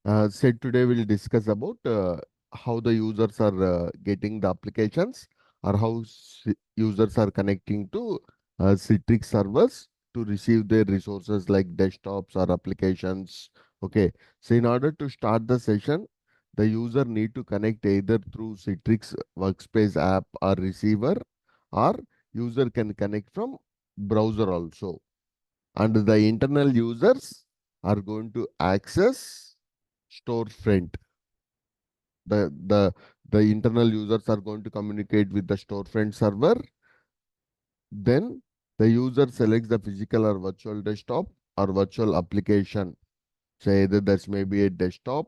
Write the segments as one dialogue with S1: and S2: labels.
S1: Said today we'll discuss about how the users are getting the applications or how users are connecting to Citrix servers to receive their resources like desktops or applications. Okay, so in order to start the session, the user need to connect either through Citrix workspace app or receiver, or user can connect from browser also. And the internal users are going to access storefront. The the the internal users are going to communicate with the storefront server. Then the user selects the physical or virtual desktop or virtual application. So either that's maybe a desktop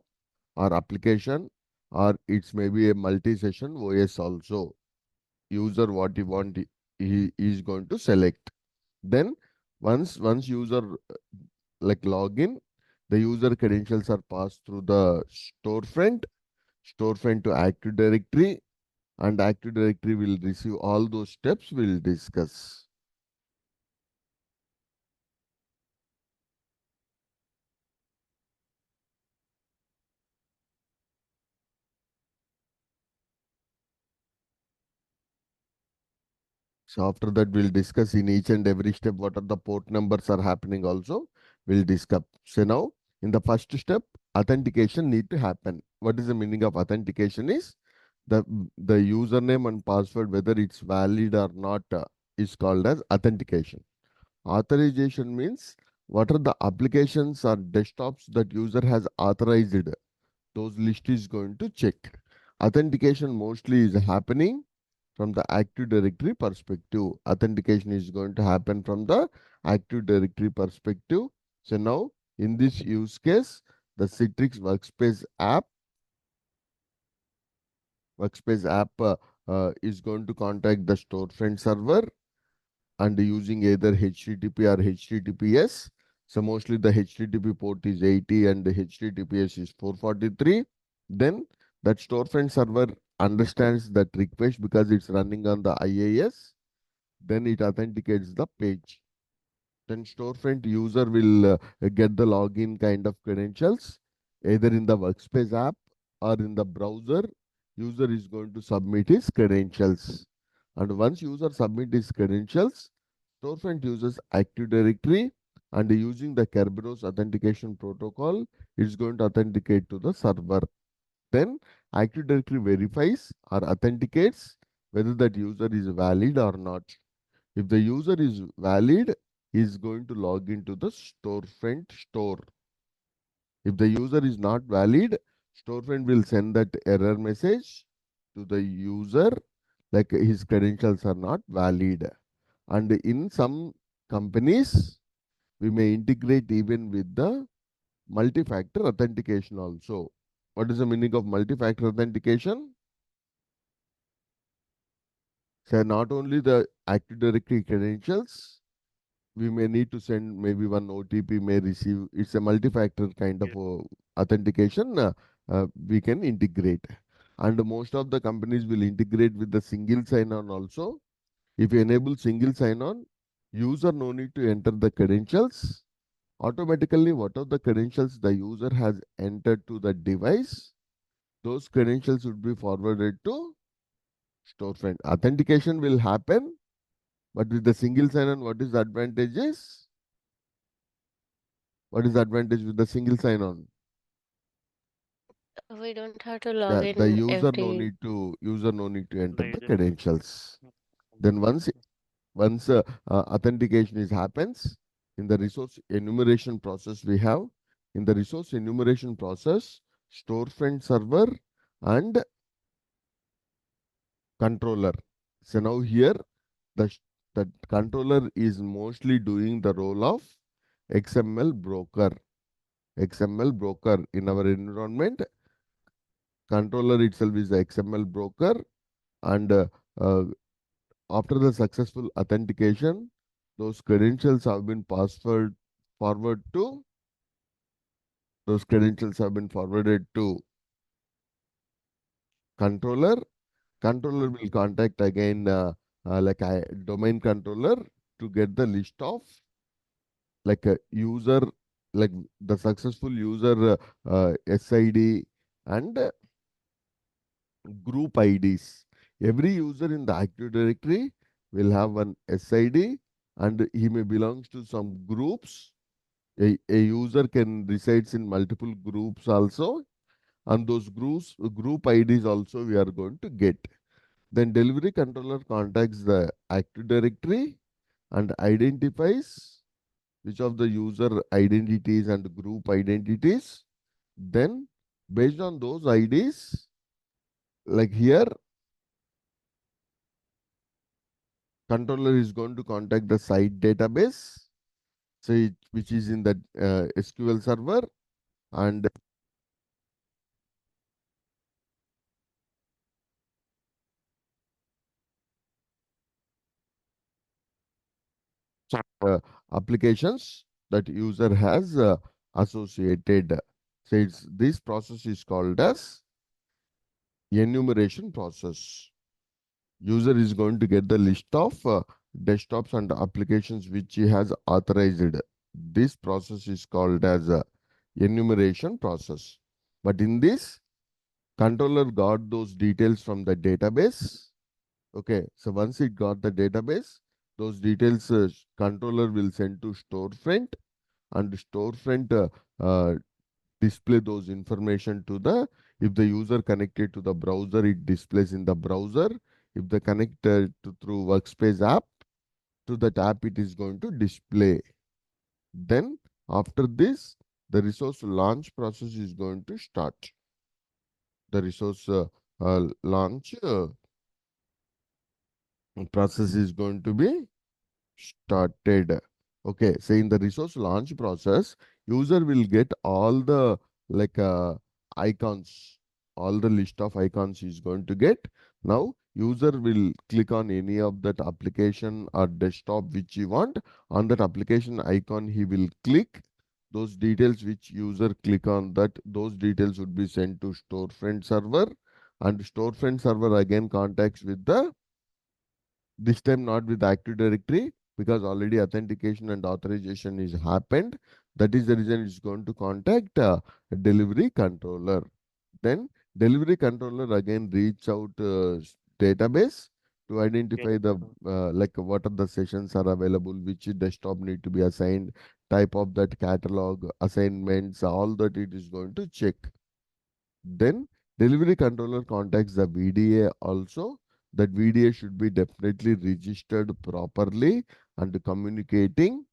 S1: or application, or it's maybe a multi-session OS also. User what he want, he is going to select. Then once user like login, the user credentials are passed through the storefront to Active Directory, and Active Directory will receive all those steps we'll discuss. So after that, we'll discuss in each and every step what are the port numbers are happening also. We'll discuss. So now, in the first step, authentication need to happen. What is the meaning of authentication is the username and password, whether it's valid or not, is called as authentication. Authorization means what are the applications or desktops that user has authorized. Those list is going to check. Authentication mostly is happening from the Active Directory perspective. Authentication is going to happen from the Active Directory perspective. So now in this use case, the Citrix workspace app is going to contact the storefront server and using either HTTP or HTTPS. So mostly the HTTP port is 80 and the HTTPS is 443. Then that storefront server understands that request because it's running on the IAS. Then it authenticates the page. Then storefront user will get the login kind of credentials either in the workspace app or in the browser. User is going to submit his credentials, and once user submit his credentials, storefront uses Active Directory, and using the Kerberos authentication protocol, it's going to authenticate to the server. Then Active Directory verifies or authenticates whether that user is valid or not. If the user is valid, he is going to log into the storefront store. If the user is not valid, storefront will send that error message to the user like his credentials are not valid. And in some companies, we may integrate even with the multi-factor authentication also. What is the meaning of multi-factor authentication? So not only the Active Directory credentials, we may need to send maybe one OTP may receive. It's a multi-factor kind of authentication we can integrate. And most of the companies will integrate with the single sign-on also. If you enable single sign-on, user no need to enter the credentials. Automatically, what are the credentials the user has entered to the device, those credentials would be forwarded to storefront. Authentication will happen, but with the single sign-on, what is the advantage is? What is the advantage with the single sign-on?
S2: We don't have to log
S1: The
S2: in
S1: user
S2: every.
S1: no need to enter
S3: The
S1: the
S3: user is
S1: credentials.
S3: not
S1: Then
S3: comfortable.
S1: once authentication is happens in the resource enumeration process, we have in the resource enumeration process storefront server and controller. So now here the the controller is mostly doing the role of XML broker. XML broker in our environment, controller itself is the XML broker, and uh, after the successful authentication, those credentials have been forward to those credentials have been forwarded to controller. Controller will contact again like a domain controller to get the list of like a user like the successful user SID and group IDs. Every user in the Active Directory will have one SID and he may belongs to some groups. A user can resides in multiple groups also, and those group IDs also we are going to get. Then delivery controller contacts the Active Directory and identifies which of the user identities and group identities. Then based on those IDs, like here, controller is going to contact the site database, which is in the SQL server, and applications that user has associated. So this process is called as enumeration process. User is going to get the list of desktops and applications which he has authorized. This process is called as a enumeration process. But in this, controller got those details from the database. Okay, so once it got the database, those details controller will send to storefront, and storefront display those information to the, if the user connected to the browser, it displays in the browser. If they connected to through workspace app, to that app it is going to display. Then after this, the resource launch process is going to start. The resource launch process is going to be started. Okay, so in the resource launch process, user will get all the like icons, all the list of icons is going to get. Now user will click on any of that application or desktop which he want. On that application icon, he will click. Those details which user click on, that those details would be sent to storefront server, and storefront server again contacts with the, this time not with Active Directory, because already authentication and authorization is happened. That is the reason it's going to contact delivery controller. Then delivery controller again reach out database to identify the like what are the sessions are available, which desktop need to be assigned, type of that catalog, assignments, all that it is going to check. Then delivery controller contacts the VDA also. That VDA should be definitely registered properly and communicating.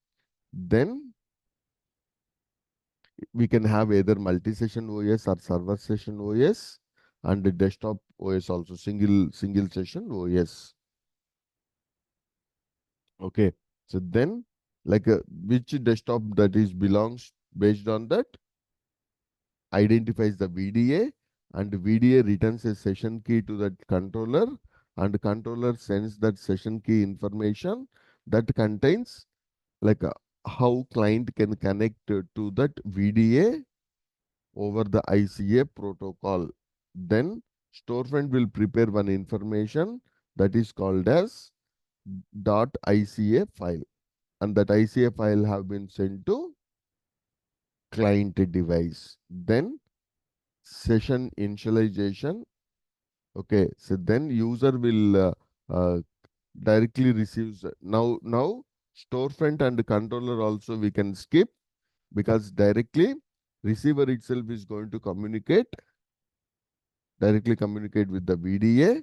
S1: Then we can have either multi-session OS or server session OS, and the desktop OS also, single session OS. Okay. So then like which desktop that is belongs, based on that identifies the VDA, and VDA returns a session key to that controller, and the controller sends that session key information that contains like how client can connect to that VDA over the ICA protocol. Then storefront will prepare one information that is called as .ica file, and that ICA file have been sent to client device. Then session initialization. Okay, so then user will directly receives now storefront and controller also we can skip, because directly receiver itself is going to directly communicate with the VDA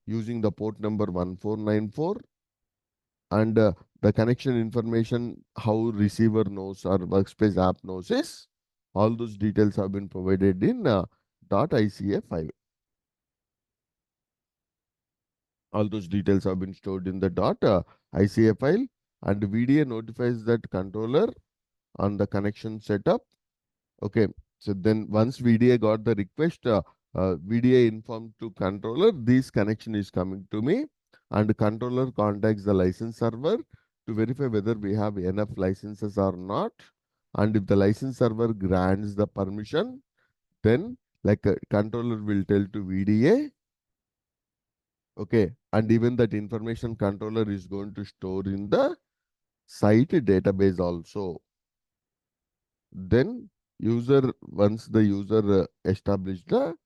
S1: using the port number 1494, and the connection information how receiver knows or workspace app knows is, all those details have been provided in .ica file. All those details have been stored in the .ica file, and VDA notifies that controller on the connection setup. Okay, so then once VDA got the request, VDA informed to controller this connection is coming to me, and controller contacts the license server to verify whether we have enough licenses or not. And if the license server grants the permission, then like controller will tell to VDA. Okay, and even that information controller is going to store in the site database also. Then once the user establish the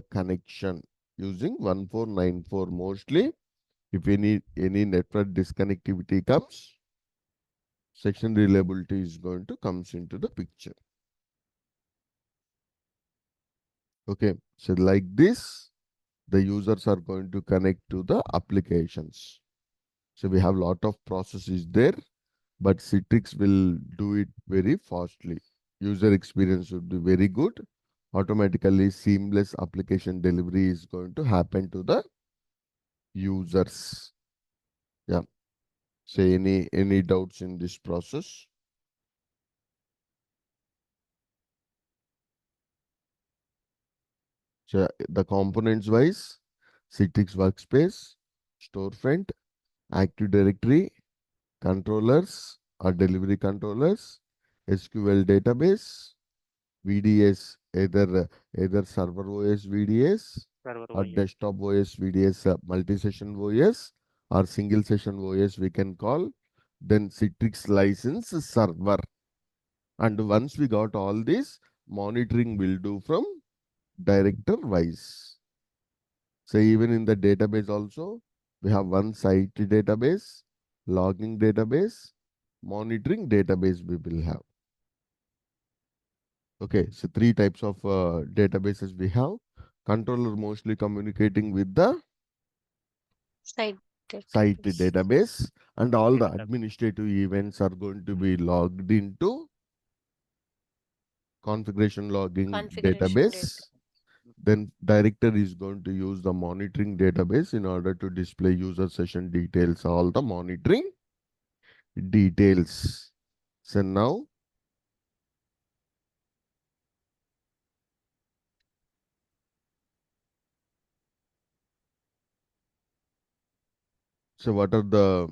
S1: connection using 1494, mostly if any network disconnectivity comes, session reliability is going to comes into the picture. Okay, so like this, the users are going to connect to the applications. So we have lot of processes there, but Citrix will do it very fastly. User experience would be very good. Automatically seamless application delivery is going to happen to the users. Yeah. So any doubts in this process? So the components wise, Citrix workspace, storefront, Active Directory, controllers or delivery controllers, SQL database, VDS, either server OS VDS
S2: Server
S1: or
S2: OS.
S1: desktop OS VDS, multi-session OS or single session OS we can call. Then Citrix license server. And once we got all this, monitoring will do from director wise. So even in the database also, we have one site database, logging database, monitoring database we will have. Okay, so three types of databases we have. Controller mostly communicating with the
S3: Site
S1: site
S3: database.
S1: database, and
S2: Site
S1: all the
S2: database.
S1: administrative events are going to be logged into configuration logging
S3: Configuration data.
S1: database. Then director is going to use the monitoring database in order to display user session details, all the monitoring details. So now, so what are the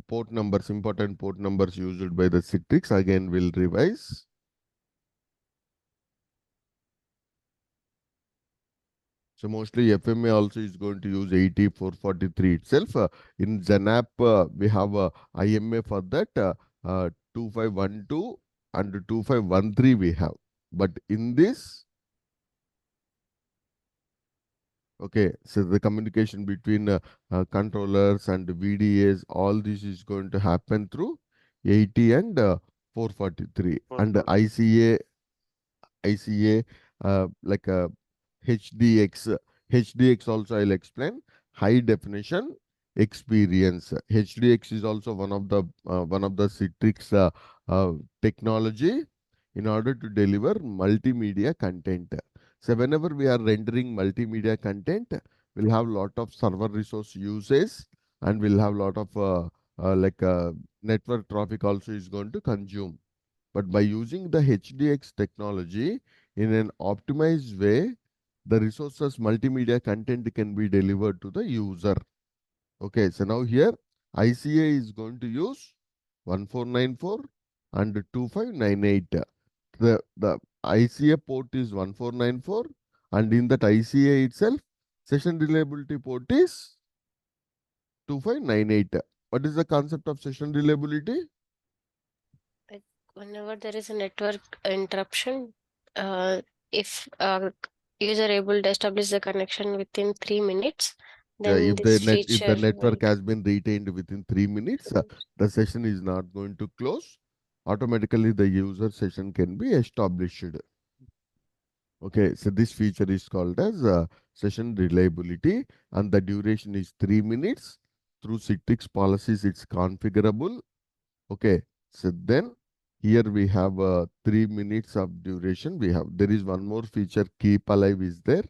S1: port numbers, important port numbers used by the Citrix? Again, we'll revise. So mostly FMA also is going to use 8443 itself. In Zenap, we have IMA for that 2512 and 2513 we have. But in this, okay, so the communication between controllers and VDAs, all this is going to happen through 80 and 443. And
S2: 440.
S1: ICA, like HDX. HDX also I'll explain. High definition experience. HDX is also one of the Citrix technology in order to deliver multimedia content. So whenever we are rendering multimedia content, we'll have lot of server resource uses, and we'll have lot of like network traffic also is going to consume. But by using the HDX technology in an optimized way, the resources multimedia content can be delivered to the user. Okay, so now here ICA is going to use 1494 and 2598. The ICA port is 1494, and in that ICA itself, session reliability port is 2598. What is the concept of session reliability?
S3: Like whenever there is a network interruption, if user able to establish the connection within 3 minutes, then this
S1: If the
S3: feature will
S1: network has been retained within 3 minutes, the session is not going to close. Automatically, the user session can be established. Okay, so this feature is called as session reliability, and the duration is 3 minutes. Through Citrix policies, it's configurable. Okay, so then here we have 3 minutes of duration. There is one more feature, keep alive is there.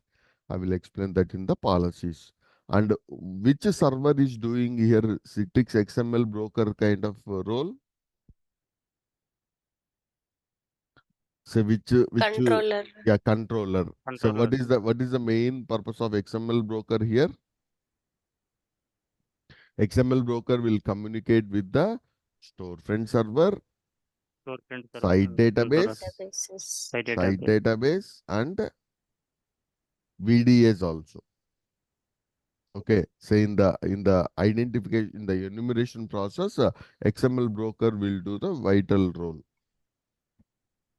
S1: I will explain that in the policies. And which server is doing here Citrix XML broker kind of role? So
S3: controller.
S1: yeah, controller. So
S2: Controller.
S1: what is the main purpose of XML broker here? XML broker will communicate with the storefront server,
S2: Storefront server.
S1: site
S2: User
S1: database,
S3: Databases.
S2: site
S1: site
S2: database.
S1: database, and VDAs also. Okay, so in the identification, in the enumeration process, XML broker will do the vital role.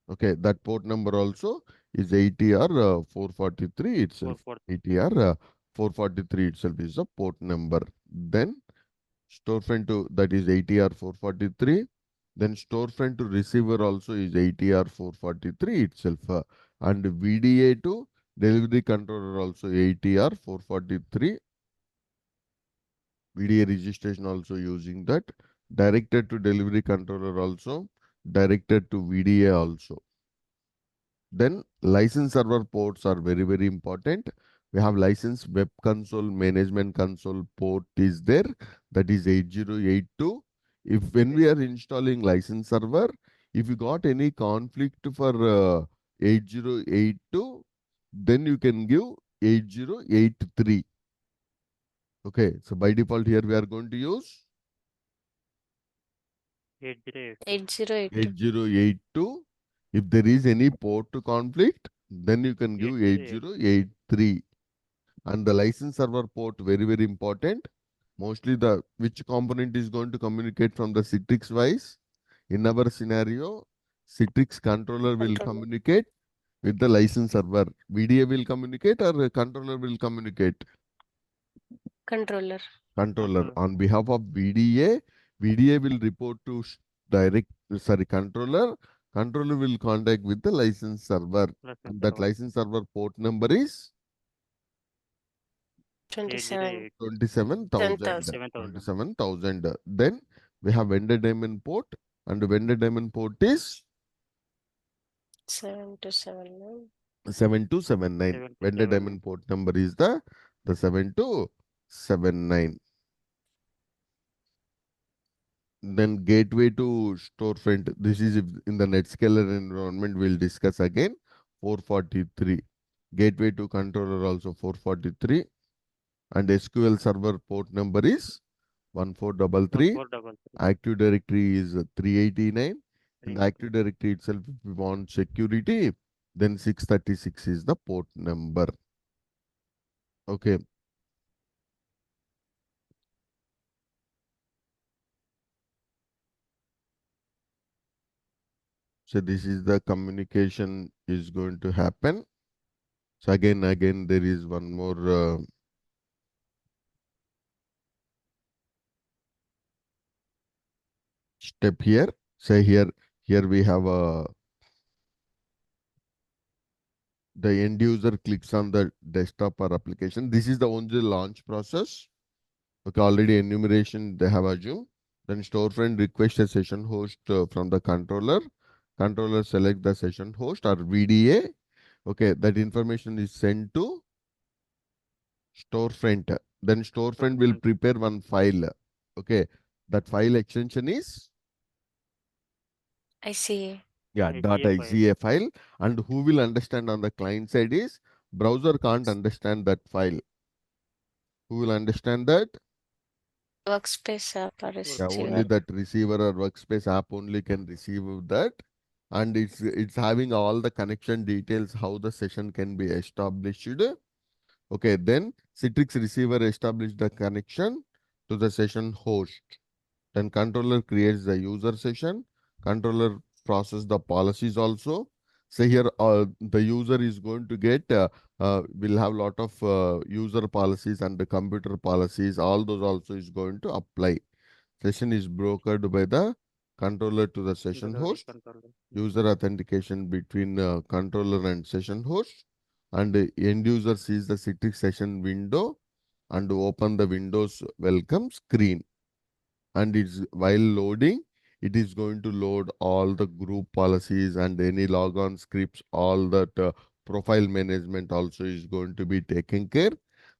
S1: Okay, that port number also is ATR 443 itself.
S2: 440.
S1: ATR 443 itself is the port number. Then storefront to that is ATR 443. Then storefront to receiver also is ATR 443 itself. And VDA to delivery controller also ATR 443. VDA registration also using that. Directed to delivery controller also. Directed to VDA also. Then license server ports are very, very important. We have license web console management console port is there. That is 8082. If when we are installing license server, if you got any conflict for 8082, then you can give 8083. Okay, so by default here we are going to use
S2: 8082.
S3: 8082.
S1: 8082. If there is any port to conflict, then you can give
S2: 8083.
S1: 8083. And the license server port very, very important. Mostly the which component is going to communicate from the Citrix wise. In our scenario, Citrix controller will
S3: Controller.
S1: communicate with the license server. VDA will communicate or controller will communicate.
S3: Controller.
S1: Controller
S2: Control.
S1: on behalf of VDA. VDA will report to controller. Controller will contact with the license server.
S2: License
S1: And that
S2: server.
S1: license server port number is
S3: 27.
S2: 8082.
S1: 27,000.
S3: 10,000.
S2: 7000.
S1: 27,000. Then we have vendor daemon port, and vendor daemon port is
S3: 7279.
S1: 7279. Vendor
S2: 779.
S1: daemon port number is the 7279. Then gateway to storefront. This is if in the NetScaler environment. We'll discuss again. 443. Gateway to controller also 443. And SQL server port number is 1433.
S2: 1433.
S1: Active Directory is 389. In the
S2: 380.
S1: Active Directory itself, if we want security, then 636 is the port number. Okay. So this is the communication is going to happen. So again, there is one more step here. Say here we have the end user clicks on the desktop or application. This is the only launch process. Okay, already enumeration they have assumed. Then storefront request a session host from the controller. Controller select the session host or VDA. Okay, that information is sent to storefront. Then storefront will
S2: Storefront.
S1: prepare one file. Okay, that file extension is
S3: I see.
S2: ICA file.
S1: .ica file, and who will understand on the client side is browser can't understand that file. Who will understand that?
S3: Workspace app or
S1: Yeah,
S2: Workspace.
S1: only
S3: receiver.
S1: that receiver or workspace app only can receive that, and it's having all the connection details how the session can be established. Okay, then Citrix receiver establish the connection to the session host. Then controller creates the user session. Controller process the policies also. Say here the user is going to get will have lot of user policies and the computer policies. All those also is going to apply. Session is brokered by the controller to the session
S2: Delivery
S1: host.
S2: controller.
S1: User authentication between controller and session host. And the end user sees the Citrix session window and open the Windows welcome screen. And it's while loading, it is going to load all the group policies and any logon scripts, all that profile management also is going to be taken care,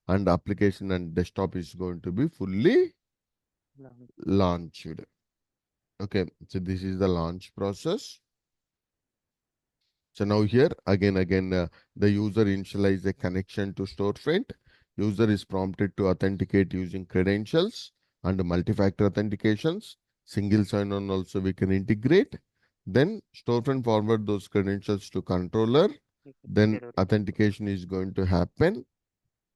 S1: and application and desktop is going to be fully
S2: Launch.
S1: launched. Okay, so this is the launch process. So now here again the user initialize a connection to storefront. User is prompted to authenticate using credentials and multi-factor authentications. Single sign-on also we can integrate. Then storefront forward those credentials to controller. Then
S2: Delivery controller.
S1: authentication is going to happen.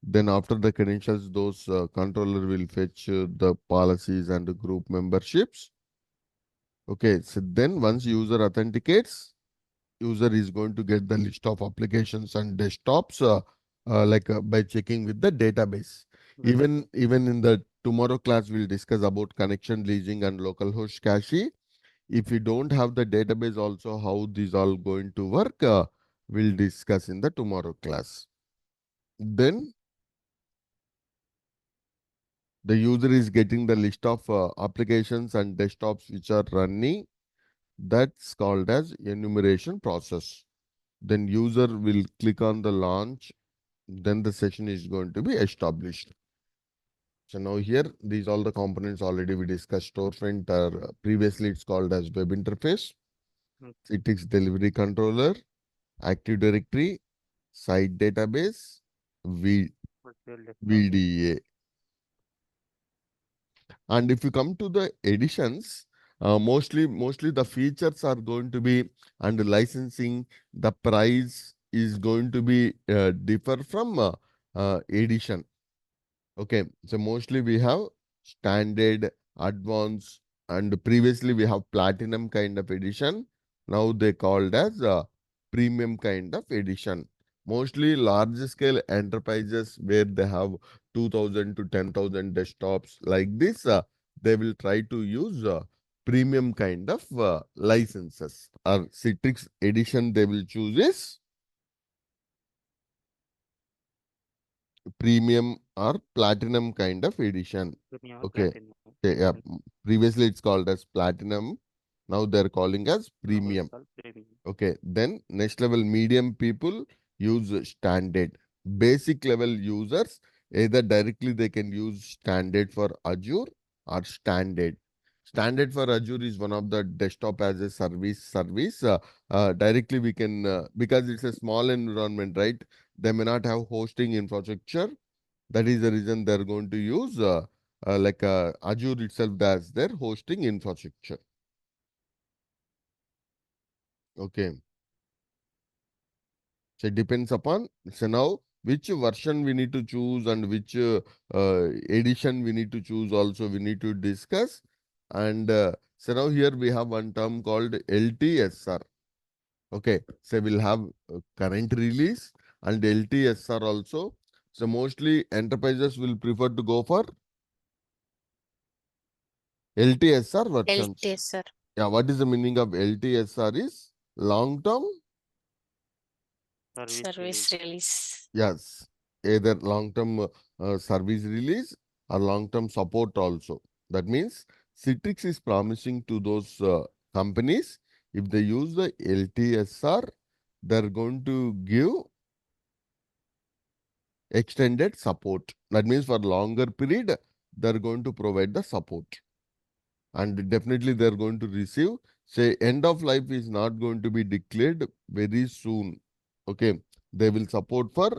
S1: Then after the credentials, those controller will fetch the policies and the group memberships. Okay, so then once user authenticates, user is going to get the list of applications and desktops by checking with the database. Even in the tomorrow class, we'll discuss about connection leasing and local host cache. If you don't have the database also, how these all going to work, we'll discuss in the tomorrow class. Then the user is getting the list of applications and desktops which are running. That's called as enumeration process. Then user will click on the launch. Then the session is going to be established. So now here, these all the components already we discussed. Storefront, previously it's called as web interface, Citrix delivery controller, Active Directory, site database, VDA. And if you come to the editions, mostly the features are going to be and licensing. The price is going to be differ from edition. Okay, so mostly we have standard, advanced, and previously we have platinum kind of edition. Now they called as premium kind of edition. Mostly large scale enterprises where they have 2000 to 10,000 desktops like this, they will try to use premium kind of licenses. Or Citrix edition they will choose is premium or platinum kind of edition. Okay. Okay, yeah. Previously it's called as platinum. Now they're calling as premium. Okay. Then next level medium people use standard. Basic level users either directly they can use standard for Azure or standard. Standard for Azure is one of the desktop as a service. Directly we can because it's a small environment, right? They may not have hosting infrastructure. That is the reason they're going to use Azure itself as their hosting infrastructure. Okay. So it depends upon, so now which version we need to choose and which edition we need to choose also we need to discuss. And so now here we have one term called LTSR. Okay. So we'll have current release and LTSR also. So mostly enterprises will prefer to go for LTSR versions.
S3: LTSR.
S1: Yeah, what is the meaning of LTSR is long-term?
S3: Service release.
S1: Yes, either long-term service release or long-term support also. That means Citrix is promising to those companies, if they use the LTSR, they're going to give extended support. That means for longer period, they're going to provide the support. And definitely they're going to receive, say, end of life is not going to be declared very soon. Okay, they will support for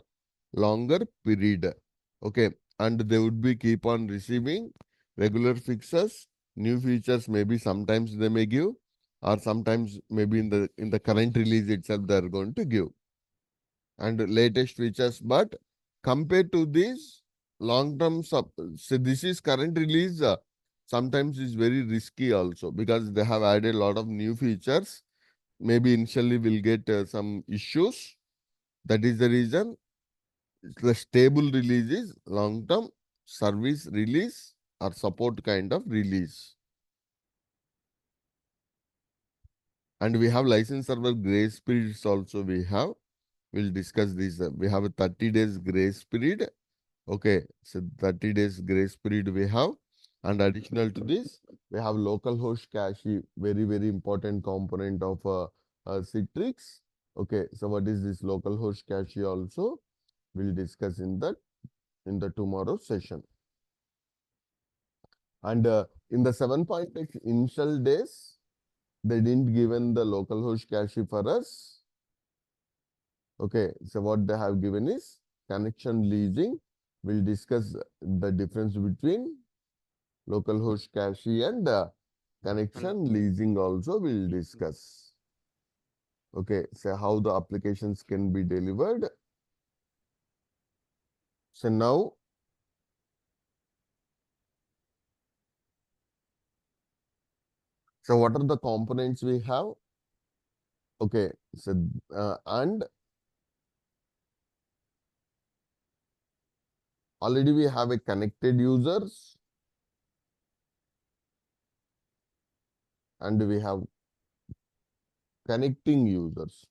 S1: longer period. Okay, and they would be keep on receiving regular fixes, new features. Maybe sometimes they may give, or sometimes maybe in the current release itself they are going to give, and latest features. But compared to this long term so this is current release, sometimes is very risky also because they have added a lot of new features. Maybe initially we'll get some issues. That is the reason the stable release is long term service release or support kind of release. And we have license server grace periods also we have. We'll discuss this. We have a 30 days grace period. Okay, so 30 days grace period we have. And additional to this, we have local host cache, very, very important component of Citrix. Okay, so what is this local host cache also? We'll discuss in the tomorrow session. And in the 7.x initial days, they didn't given the local host cache for us. Okay, so what they have given is connection leasing. We'll discuss the difference between local host cache and connection leasing also we'll discuss. Okay, so how the applications can be delivered. So now, so what are the components we have? Okay, so and already we have a connected users and we have connecting users.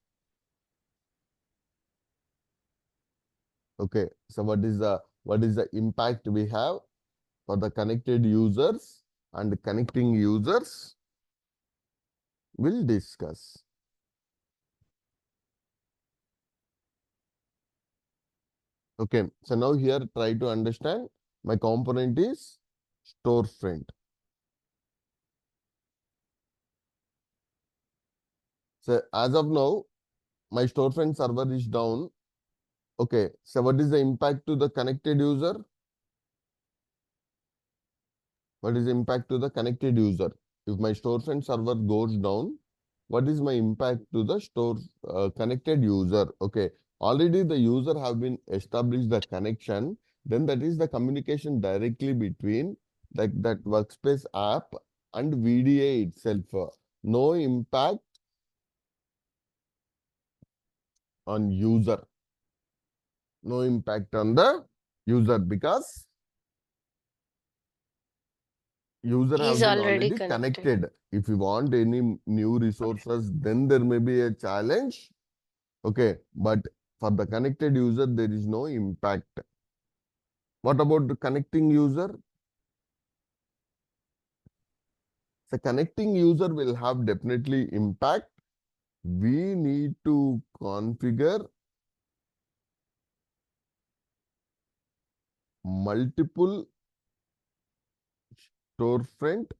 S1: Okay, so what is the impact we have for the connected users and connecting users? We'll discuss. Okay, so now here try to understand my component is storefront. So as of now, my storefront server is down. Okay, so what is the impact to the connected user? What is the impact to the connected user? If my storefront server goes down, what is my impact to the connected user? Okay, already the user have been established the connection, then that is the communication directly between that workspace app and VDA itself. No impact on user. No impact on the user because user
S3: He's
S1: have been
S3: already
S1: already
S3: connected.
S1: connected. If you want any new resources, then there may be a challenge. Okay, but for the connected user, there is no impact. What about the connecting user? The connecting user will have definitely impact. We need to configure multiple storefront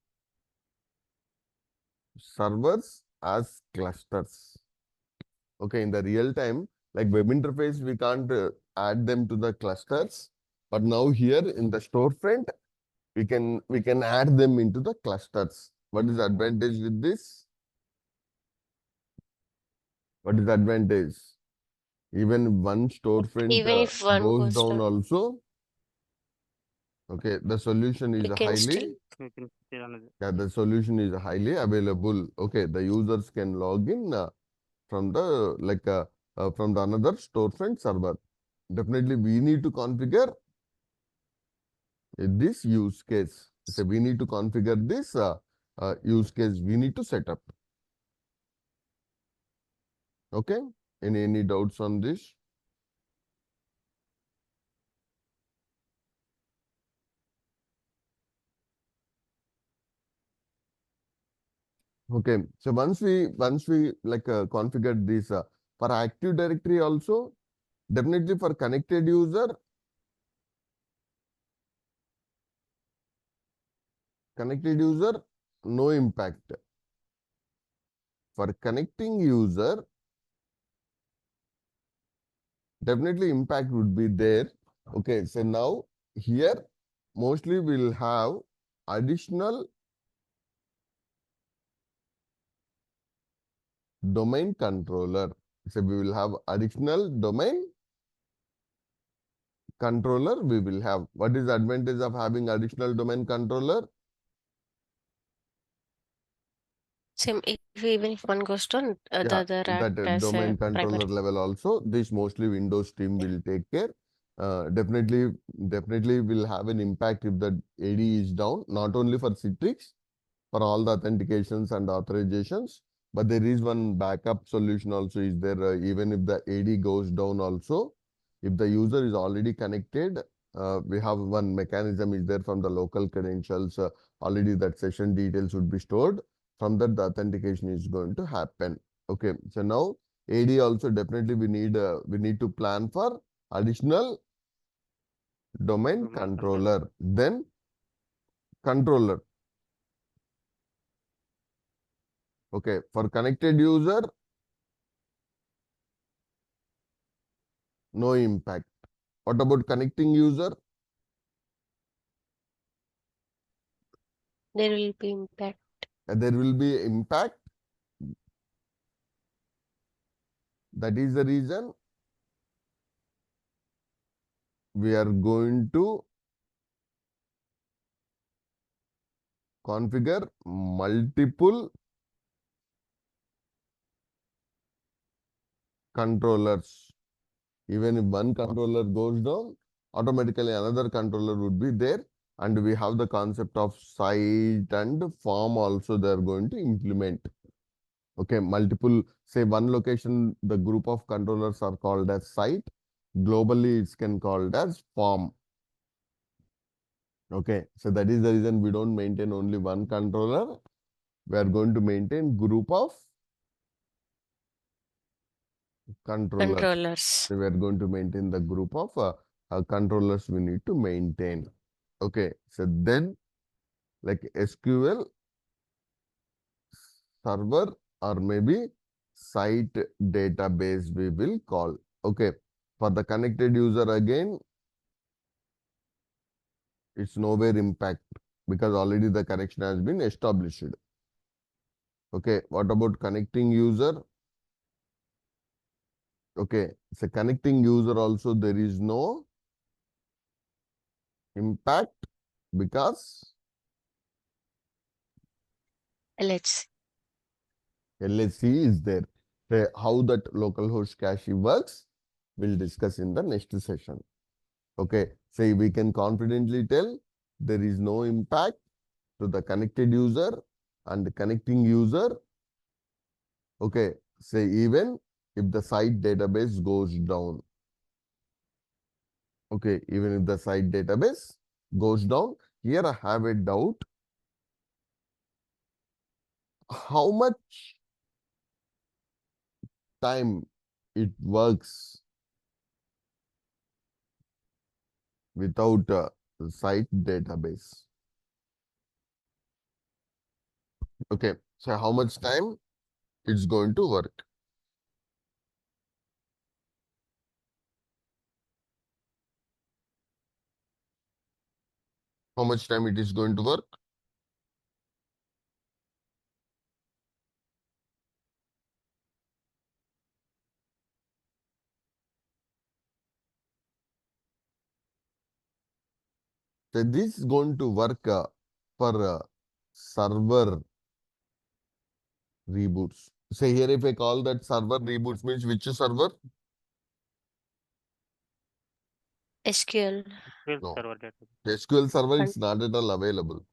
S1: servers as clusters. Okay, in the real time, like web interface, we can't add them to the clusters. But now here in the storefront, we can add them into the clusters. What is the advantage with this? What is the advantage? Even one storefront
S3: Even if one
S1: goes
S3: goes
S1: down
S3: down,
S1: also, okay, the solution is
S3: we can still.
S2: We can see another.
S1: yeah, the solution is highly available. Okay, the users can log in from the from the another storefront server. Definitely, we need to configure this use case. So we need to configure this use case. We need to set up. Okay. Any doubts on this? Okay. So once we configure this for Active Directory also, definitely for connected user, no impact. For connecting user, definitely impact would be there. Okay. So now here mostly we'll have additional domain controller. So we will have additional domain controller. We will have. What is the advantage of having additional domain controller?
S3: Same, even if one goes down, the
S1: Yeah,
S3: other act
S1: that
S3: as a
S1: domain controller
S3: primary.
S1: level also. This mostly Windows team will take care. Definitely will have an impact if the AD is down, not only for Citrix, for all the authentications and authorizations, but there is one backup solution also is there. Even if the AD goes down also, if the user is already connected, we have one mechanism is there from the local credentials. Already that session details would be stored. From that, the authentication is going to happen. Okay, so now AD also definitely we need to plan for additional domain
S2: Domain controller.
S1: controller. Then controller. Okay, for connected user, no impact. What about connecting user?
S3: There will be impact.
S1: There will be impact. That is the reason we are going to configure multiple controllers. Even if one controller goes down, automatically another controller would be there. And we have the concept of site and form also they are going to implement. Okay, multiple, say one location, the group of controllers are called as site. Globally, it's can called as form. Okay, so that is the reason we don't maintain only one controller. We are going to maintain group of controllers.
S3: Controllers.
S1: We are going to maintain the group of controllers we need to maintain. Okay, so then like SQL server or maybe site database we will call. Okay, for the connected user again, it's nowhere impact because already the connection has been established. Okay, what about connecting user? Okay, so connecting user also there is no impact because
S3: Let's
S1: LSC is there. How that localhost cache works, we'll discuss in the next session. Okay, so we can confidently tell there is no impact to the connected user and the connecting user. Okay, say even if the site database goes down. Okay, even if the site database goes down, here I have a doubt. How much time it works without a site database? Okay, so how much time it's going to work? How much time it is going to work? So this is going to work for server reboots. Say here if I call that server reboots means which server?
S3: SQL.
S2: SQL
S1: No.
S2: server database.
S1: The SQL server
S3: Con
S1: is not at all available.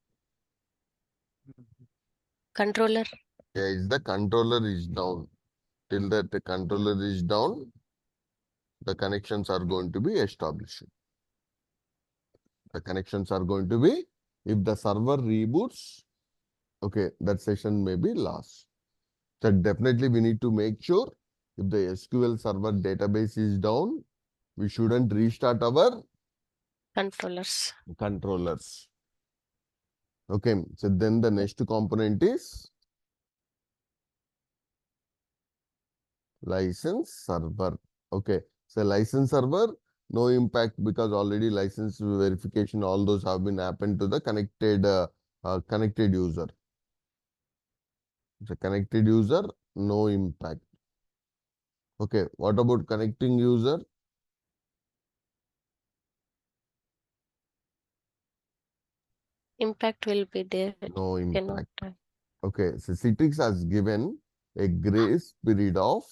S3: controller.
S1: Yeah, is the controller is down. Till that the controller is down, the connections are going to be established. The connections are going to be, if the server reboots, okay, that session may be lost. So definitely we need to make sure if the SQL server database is down, we shouldn't restart our
S3: Controllers.
S1: controllers. Okay, so then the next component is license server. Okay, so license server, no impact because already license verification, all those have been happened to the connected user. The connected user, no impact. Okay, what about connecting user?
S3: Impact will be there.
S1: No
S3: Cannot.
S1: impact. Okay, so Citrix has given a grace period of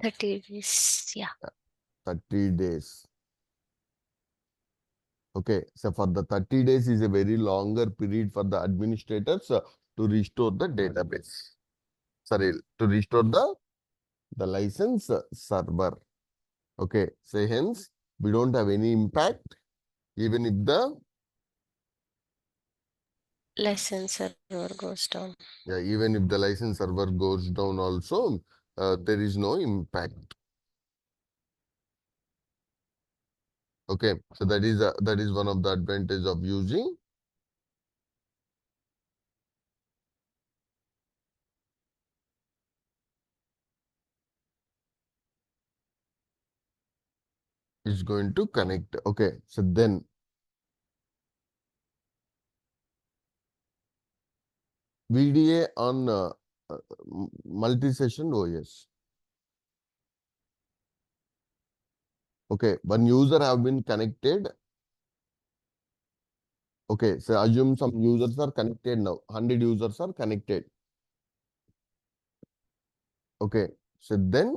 S3: 30 days. Yeah.
S1: 30 days. Okay, so for the 30 days is a very longer period for the administrators to restore the database. Sorry, to restore the license server. Okay, so hence we don't have any impact even if the
S3: License server goes down.
S1: yeah, even if the license server goes down also, there is no impact. Okay, so that is one of the advantage of using is going to connect. Okay, so then VDA on multi-session OS. Okay, one user have been connected. Okay, so assume some users are connected now. 100 users are connected. Okay, so then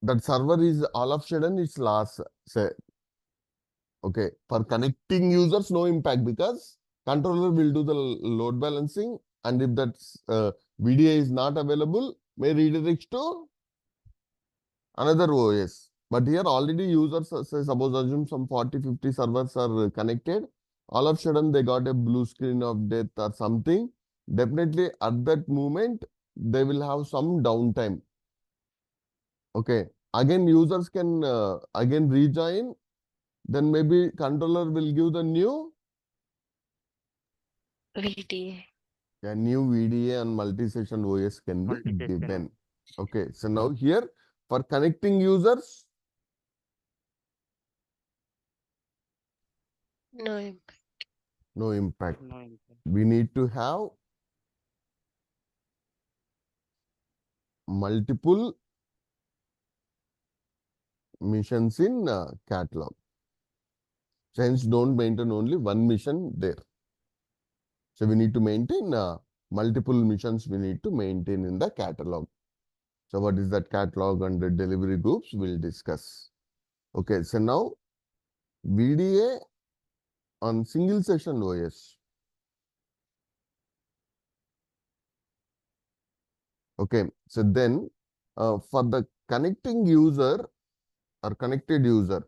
S1: that server is all of a sudden it's lost. Say, okay, for connecting users, no impact because controller will do the load balancing, and if that VDA is not available, may redirect to another OS. But here already users, say suppose assume some 40-50 servers are connected, all of a sudden they got a blue screen of death or something. Definitely at that moment, they will have some downtime. Okay. Again, users can again rejoin. Then maybe controller will give the new
S3: VDA.
S1: a new VDA and multi-session OS can be
S2: Multi-session.
S1: given. Okay. So now here for connecting users,
S3: No impact.
S1: no impact.
S2: No impact.
S1: We need to have multiple missions in catalog. Hence, don't maintain only one mission there. So we need to maintain multiple missions we need to maintain in the catalog. So what is that catalog and the delivery groups we'll discuss. Okay, so now VDA on single session OS. Okay, so then for the connecting user or connected user,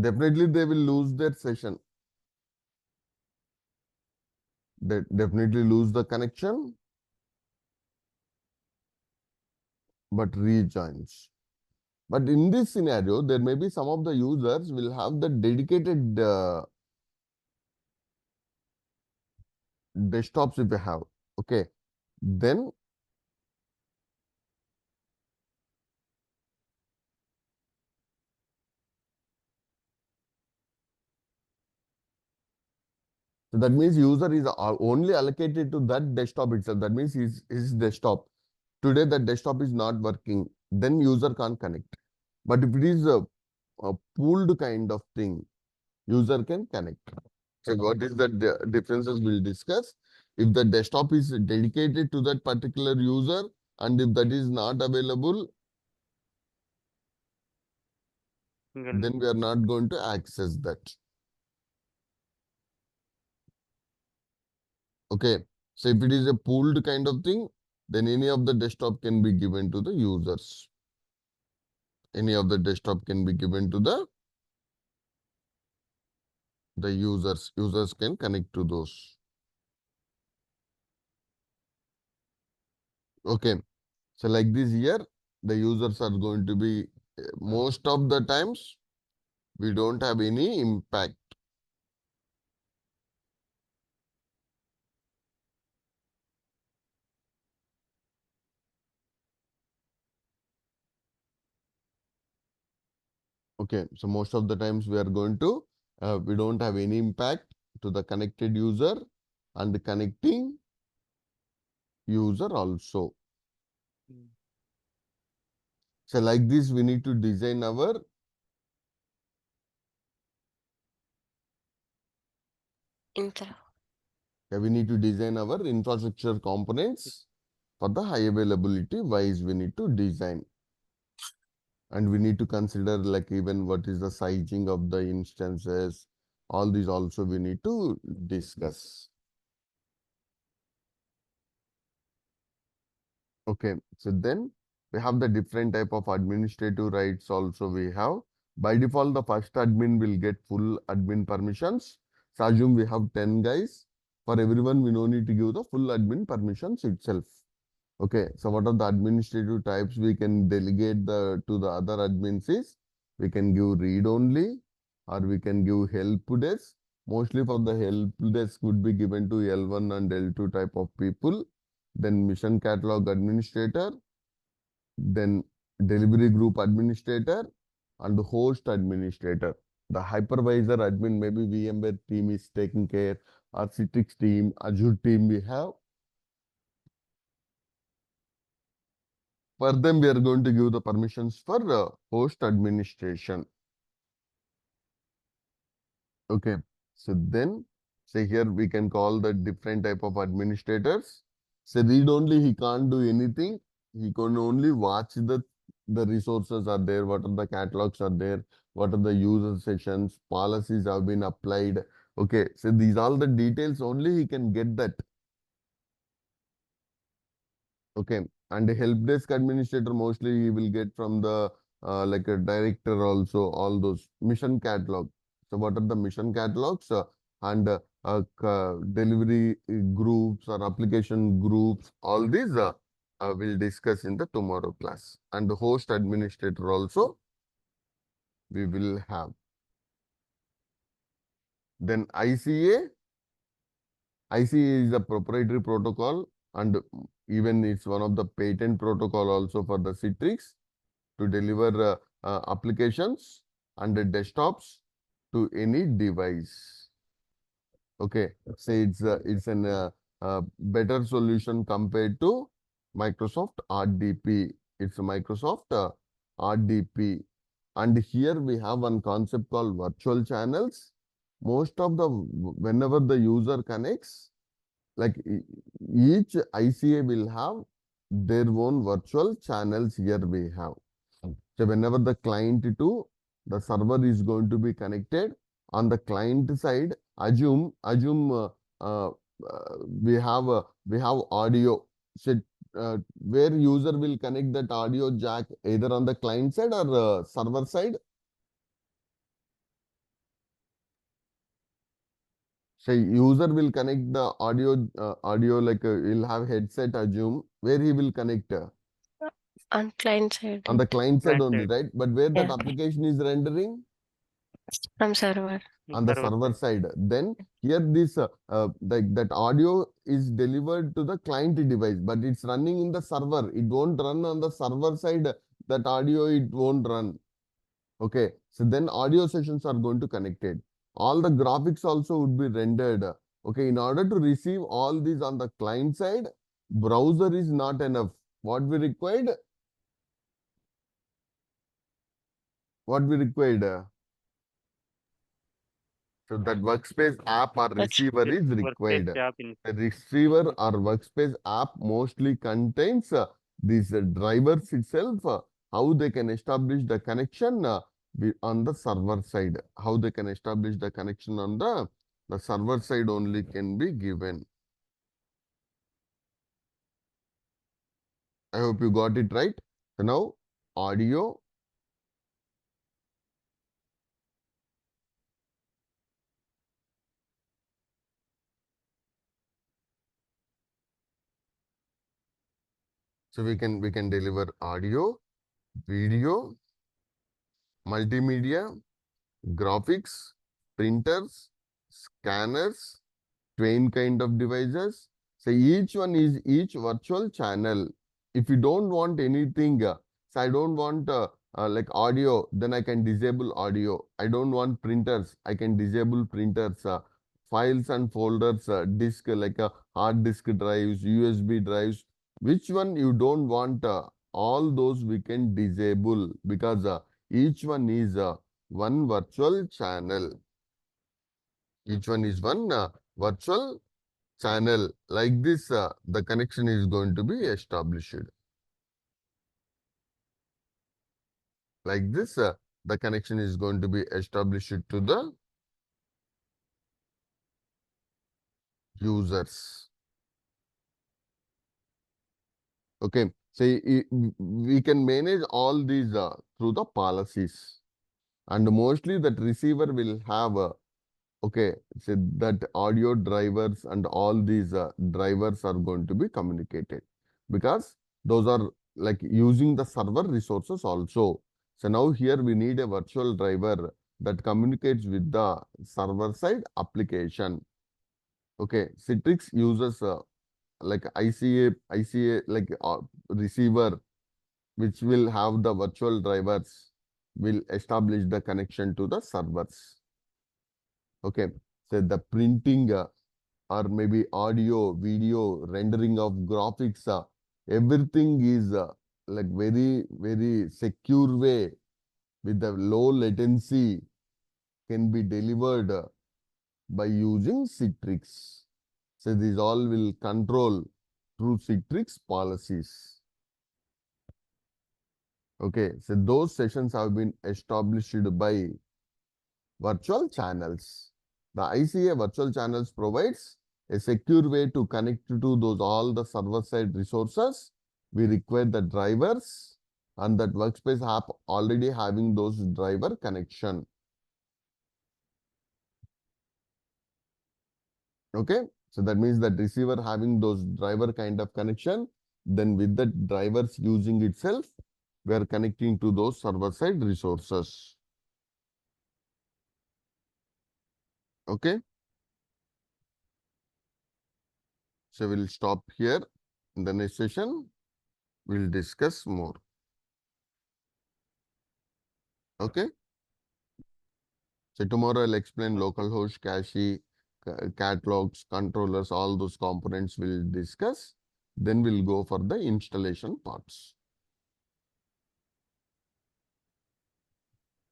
S1: definitely they will lose their session. They definitely lose the connection, but rejoins. But in this scenario, there may be some of the users will have the dedicated desktops if you have. Okay, then so that means user is only allocated to that desktop itself. That means his desktop. Today the desktop is not working. Then user can't connect. But if it is a pooled kind of thing, user can connect. So what is the differences we'll discuss. If the desktop is dedicated to that particular user and if that is not available,
S2: Single.
S1: then we are not going to access that. Okay. So if it is a pooled kind of thing, then any of the desktop can be given to the users. Any of the desktop can be given to the users. Users can connect to those. Okay. So like this here, the users are going to be most of the times we don't have any impact. Okay, so most of the times we are going to, we don't have any impact to the connected user and the connecting user also.
S2: Mm.
S1: So like this, we need to design our,
S3: Intra.
S1: we need to design our infrastructure components for the high availability wise we need to design. And we need to consider like even what is the sizing of the instances. All these also we need to discuss. Okay, so then we have the different type of administrative rights also we have. By default, the first admin will get full admin permissions. So assume we have 10 guys. For everyone, we no need to give the full admin permissions itself. Okay, so what are the administrative types we can delegate to the other admins is we can give read only or we can give help desk. Mostly for the help desk would be given to L1 and L2 type of people. Then mission catalog administrator, then delivery group administrator and host administrator. The hypervisor admin, maybe VMware team is taking care or Citrix team, Azure team we have. For them, we are going to give the permissions for host administration. Okay. So then Say here we can call the different type of administrators. Say read only, he can't do anything. He can only watch the resources are there, what are the catalogs are there, what are the user sessions, policies have been applied. Okay, so these all the details only he can get that. Okay, and the help desk administrator mostly he will get from the like a director also, all those mission catalog. So what are the mission catalogs and delivery groups or application groups, all these we'll discuss in the tomorrow class. And the host administrator also we will have. Then ICA is a proprietary protocol and even it's one of the patent protocol also for the Citrix to deliver applications and the desktops to any device. Okay, so it's an better solution compared to Microsoft RDP. It's Microsoft RDP, and here we have one concept called virtual channels. Most of the whenever the user connects, like each ICA will have their own virtual channels. Here we have. So whenever the client to the server is going to be connected on the client side, assume we have audio. So where user will connect that audio jack either on the client side or server side. Say user will connect the audio like he'll have headset. Assume where he will connect
S3: On client side,
S1: on the client side
S2: Client
S1: only,
S2: side,
S1: right? But where that
S3: yeah,
S1: application is rendering
S3: from server.
S1: on the server side. Then here this that audio is delivered to the client device, but it's running in the server. It won't run on the server side. That audio it won't run. Okay, so then audio sessions are going to connected. All the graphics also would be rendered. Okay, in order to receive all these on the client side, browser is not enough. What we required? What we required? So that workspace app or
S3: That's
S1: receiver is
S2: workspace
S1: required.
S2: app in
S1: The receiver or workspace app mostly contains these drivers itself, how they can establish the connection on the server side. How they can establish the connection on the server side only can be given. I hope you got it right. So now audio. So we can deliver audio, video, multimedia, graphics, printers, scanners, train kind of devices. So each one is each virtual channel. If you don't want anything, so I don't want like audio, then I can disable audio. I don't want printers, I can disable printers. Files and folders, disk like hard disk drives, USB drives. Which one you don't want? All those we can disable because each one is one virtual channel. Each one is one virtual channel. Like this, the connection is going to be established. Like this, the connection is going to be established to the users. Okay, so we can manage all these through the policies. And mostly that receiver will have okay, so that audio drivers and all these drivers are going to be communicated because those are like using the server resources also. So now here we need a virtual driver that communicates with the server side application. Okay, Citrix uses like ICA like receiver which will have the virtual drivers will establish the connection to the servers. Okay, so the printing or maybe audio, video, rendering of graphics, everything is like very secure way with the low latency can be delivered by using Citrix. So these all will control through Citrix policies. Okay, so those sessions have been established by virtual channels. The ICA virtual channels provides a secure way to connect to those all the server-side resources. We require the drivers and that workspace app already having those driver connection. Okay, so that means that receiver having those driver kind of connection, then with the drivers using itself, we are connecting to those server-side resources. Okay. So we'll stop here. In the next session, we'll discuss more. Okay. So tomorrow I'll explain
S2: Okay.
S1: localhost, cache, catalogs, controllers, all those components we'll discuss. Then we'll go for the installation parts.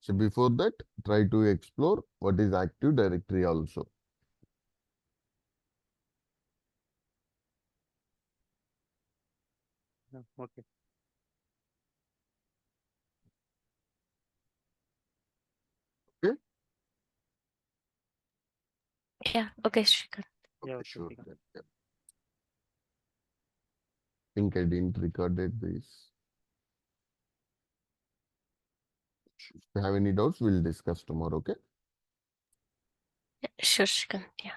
S1: So before that, try to explore what is Active Directory also.
S2: Yeah, okay.
S1: Okay.
S3: Yeah, okay, Shrikant.
S2: Yeah,
S1: Okay,
S2: okay.
S1: sure.
S2: Srikanth.
S1: Then, yeah. Think I didn't recorded this. If you have any doubts, we'll discuss tomorrow. Okay.
S3: Sure, Shrikant. Yeah.